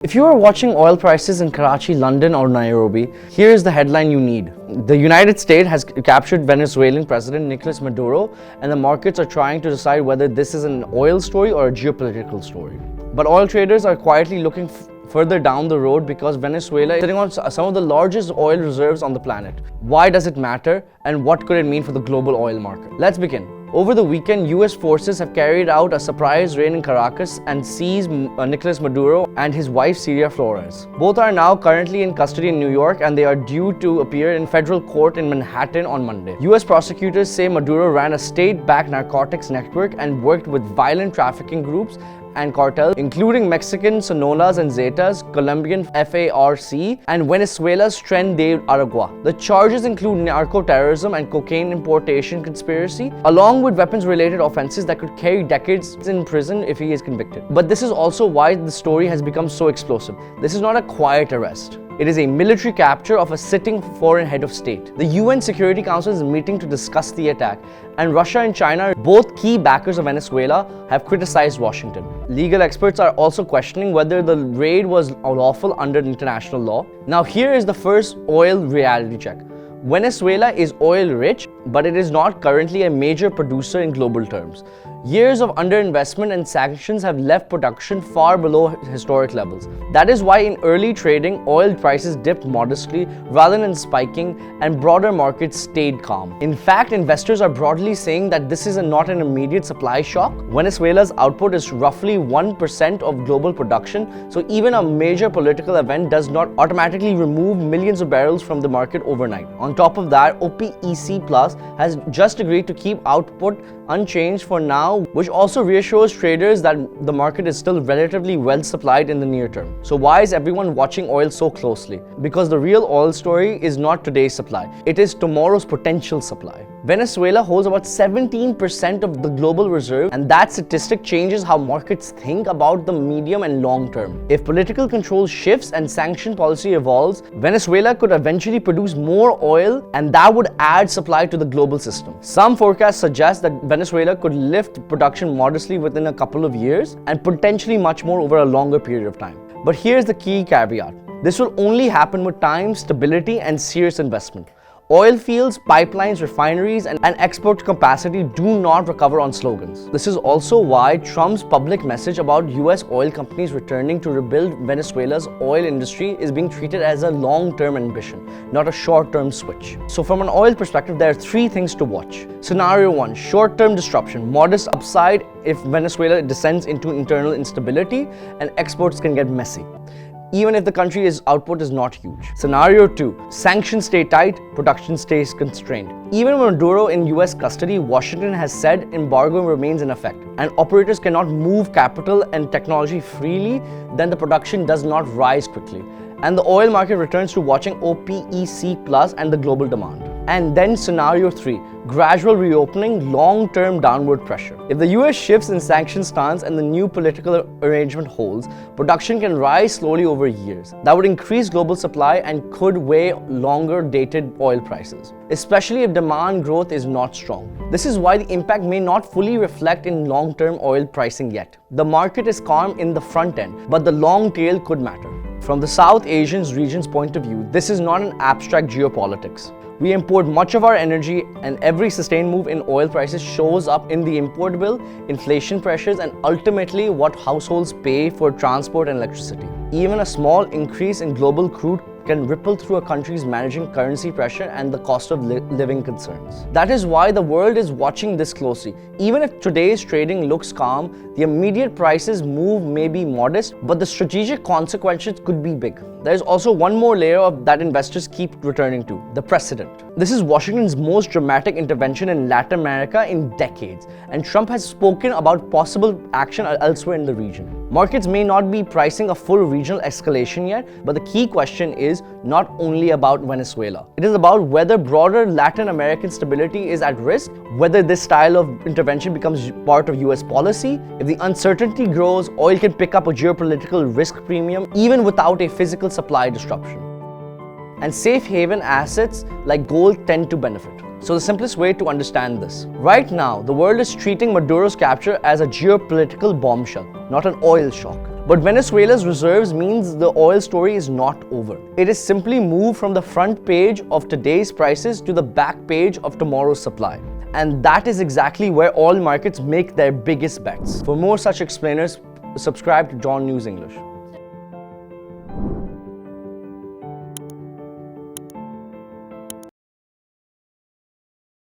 If you are watching oil prices in Karachi, London or Nairobi, here is the headline you need. The United States has captured Venezuelan President Nicolás Maduro, and the markets are trying to decide whether this is an oil story or a geopolitical story. But oil traders are quietly looking further down the road because Venezuela is sitting on some of the largest oil reserves on the planet. Why does it matter, and what could it mean for the global oil market? Let's begin. Over the weekend, US forces have carried out a surprise raid in Caracas and seized Nicolás Maduro and his wife Celia Flores. Both are now currently in custody in New York, and they are due to appear in federal court in Manhattan on Monday. US prosecutors say Maduro ran a state-backed narcotics network and worked with violent trafficking groups and cartels, including Mexican Sonolas and Zetas, Colombian FARC, and Venezuela's Tren de Aragua. The charges include narco-terrorism and cocaine importation conspiracy, along with weapons-related offenses that could carry decades in prison if he is convicted. But this is also why the story has become so explosive. This is not a quiet arrest. It is a military capture of a sitting foreign head of state. The UN Security Council is meeting to discuss the attack, and Russia and China, both key backers of Venezuela, have criticized Washington. Legal experts are also questioning whether the raid was lawful under international law. Now here is the first oil reality check. Venezuela is oil rich, but it is not currently a major producer in global terms. Years of underinvestment and sanctions have left production far below historic levels. That is why in early trading, oil prices dipped modestly rather than spiking, and broader markets stayed calm. In fact, investors are broadly saying that this is not an immediate supply shock. Venezuela's output is roughly 1% of global production, so even a major political event does not automatically remove millions of barrels from the market overnight. On top of that, OPEC Plus has just agreed to keep output unchanged for now, which also reassures traders that the market is still relatively well supplied in the near term. So why is everyone watching oil so closely? Because the real oil story is not today's supply, it is tomorrow's potential supply. Venezuela holds about 17% of the global reserve, and that statistic changes how markets think about the medium and long term. If political control shifts and sanction policy evolves, Venezuela could eventually produce more oil, and that would add supply to the global system. Some forecasts suggest that Venezuela could lift production modestly within a couple of years and potentially much more over a longer period of time. But here's the key caveat. This will only happen with time, stability, and serious investment. Oil fields, pipelines, refineries, and export capacity do not recover on slogans. This is also why Trump's public message about US oil companies returning to rebuild Venezuela's oil industry is being treated as a long-term ambition, not a short-term switch. So from an oil perspective, there are three things to watch. Scenario 1, short-term disruption, modest upside if Venezuela descends into internal instability and exports can get messy, even if the country's output is not huge. Scenario 2, sanctions stay tight, production stays constrained. Even when Maduro in US custody, Washington has said embargo remains in effect, and operators cannot move capital and technology freely, then the production does not rise quickly, and the oil market returns to watching OPEC Plus and the global demand. And then scenario 3, gradual reopening, long-term downward pressure. If the US shifts in sanction stance and the new political arrangement holds, production can rise slowly over years. That would increase global supply and could weigh longer-dated oil prices, especially if demand growth is not strong. This is why the impact may not fully reflect in long-term oil pricing yet. The market is calm in the front end, but the long tail could matter. From the South Asian region's point of view, this is not an abstract geopolitics. We import much of our energy, and every sustained move in oil prices shows up in the import bill, inflation pressures, and ultimately what households pay for transport and electricity. Even a small increase in global crude can ripple through a country's managing currency pressure and the cost of living concerns. That is why the world is watching this closely. Even if today's trading looks calm, the immediate prices move may be modest, but the strategic consequences could be big. There is also one more layer that investors keep returning to, the precedent. This is Washington's most dramatic intervention in Latin America in decades, and Trump has spoken about possible action elsewhere in the region. Markets may not be pricing a full regional escalation yet, but the key question is not only about Venezuela. It is about whether broader Latin American stability is at risk, whether this style of intervention becomes part of US policy. If the uncertainty grows, oil can pick up a geopolitical risk premium even without a physical supply disruption. And safe haven assets like gold tend to benefit. So the simplest way to understand this. Right now, the world is treating Maduro's capture as a geopolitical bombshell, not an oil shock. But Venezuela's reserves means the oil story is not over. It is simply moved from the front page of today's prices to the back page of tomorrow's supply. And that is exactly where oil markets make their biggest bets. For more such explainers, subscribe to DawnNews English.